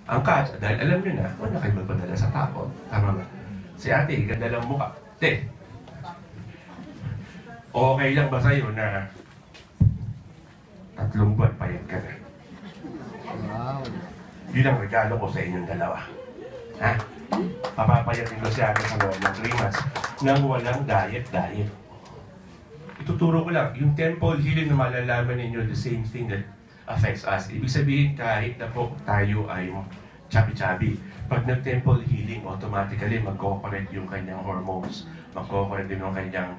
Ang catch, dahil alam nyo na, wala kayo magpadala sa tao. Tama ba? Si ate, ganda lang mukha. Te, okay lang ba sa'yo na 3 buwan payat ka na? Wow. Yun ang regalo ko sa inyong dalawa. Ha? Papapayatin ko si ate sa loob ng 3 months nang walang diet. Ituturo ko lang, yung temple healing na malalaman ninyo, the same thing that affects us. Ibig sabihin, kahit na po tayo ay chubby-chubby, pag nag-temple healing, automatically mag-correct yung kanyang hormones, mag-correct din yung kanyang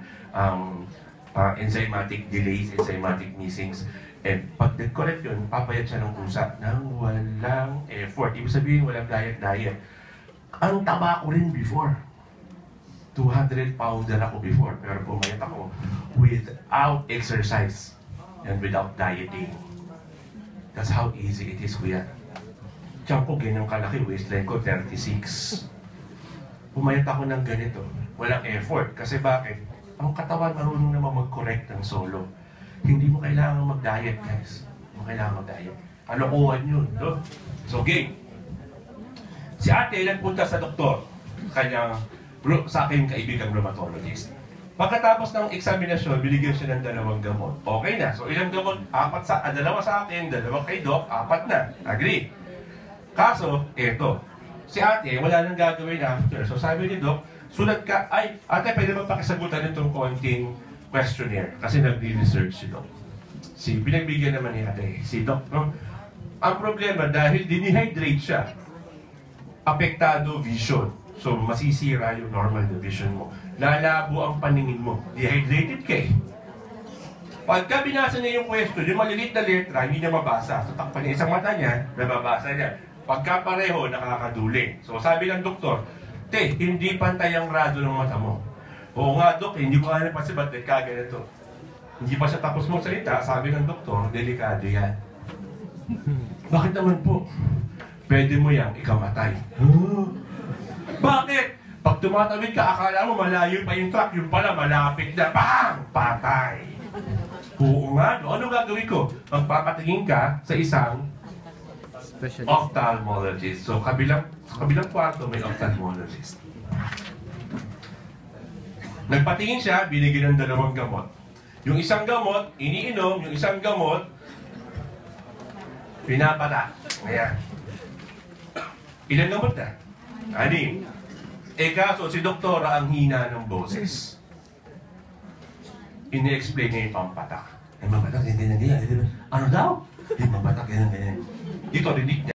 enzymatic delays, enzymatic missings. And pag nag-correct yun, papayat siya ng pusa nang walang effort. Ibig sabihin, walang diet. Ang taba ko rin before. 200 pounder ako before, pero pumayat ako without exercise and without dieting. That's how easy it is, kuya. Tiyan ko, ganyang kalaki, waistline ko, 36. Pumayat ako ng ganito. Walang effort. Kasi bakit? Ang katawan marunong naman mag-correct ng solo. Hindi mo kailangan mag-diet, guys. Hindi mo kailangan mag-diet. Kalokohan yun, no? So, game. Si ate nagpunta sa doktor. Kanyang, sa aking kaibigang rheumatologist. Pagkatapos ng eksaminasyon, binigyan siya ng 2 gamot. Okay na. So, ilang gamot? 2 sa akin, 2 kay Doc, 4 na. Agree? Kaso, eto. Si ate, wala nang gagawin after. So, sabi ni Doc, sulat ka, ay, ate, pwede ba pakisagutan itong konting questionnaire? Kasi nag-research si Doc. Pinagbigyan naman ni ate, si Doc, no? Ang problema, dahil dinihydrate siya, apektado vision. So, masisira yung normal na vision mo. Lalabo ang paningin mo. Dehydrated ka eh. Pagka binasa niya yung question, yung maliliit na letra, hindi niya mabasa. So, takpan niya isang mata niya, nababasa niya. Pagka pareho, nakakaduli. So, sabi ng doktor, te, hindi pantay ang rado ng mata mo. Oo nga, Dok, hindi ko alam kasi ba't kaganito. Hindi pa siya tapos magsalita, sabi ng doktor, delikado yan. Bakit naman po? Pwede mo yan ikamatay. Bakit? Pag tumatawid ka, akala mo malayo pa yung truck, yung pala malapit na, bang! Patay! Oo nga, no? Anong gagawin ko? Magpapatingin ka sa isang ophthalmologist. So, kabilang kwarto may ophthalmologist. Nagpatingin siya, binigyan ng 2 gamot. Yung isang gamot, iniinom, yung isang gamot, pinapata. Ayan. Ilan gamot na? 6. Kaso si doktora ang hina ng boses. Ini-explain niya yung pampatak. Mampatak, ganyan. Ano daw? Mampatak, ganyan. Dito, rinig niya.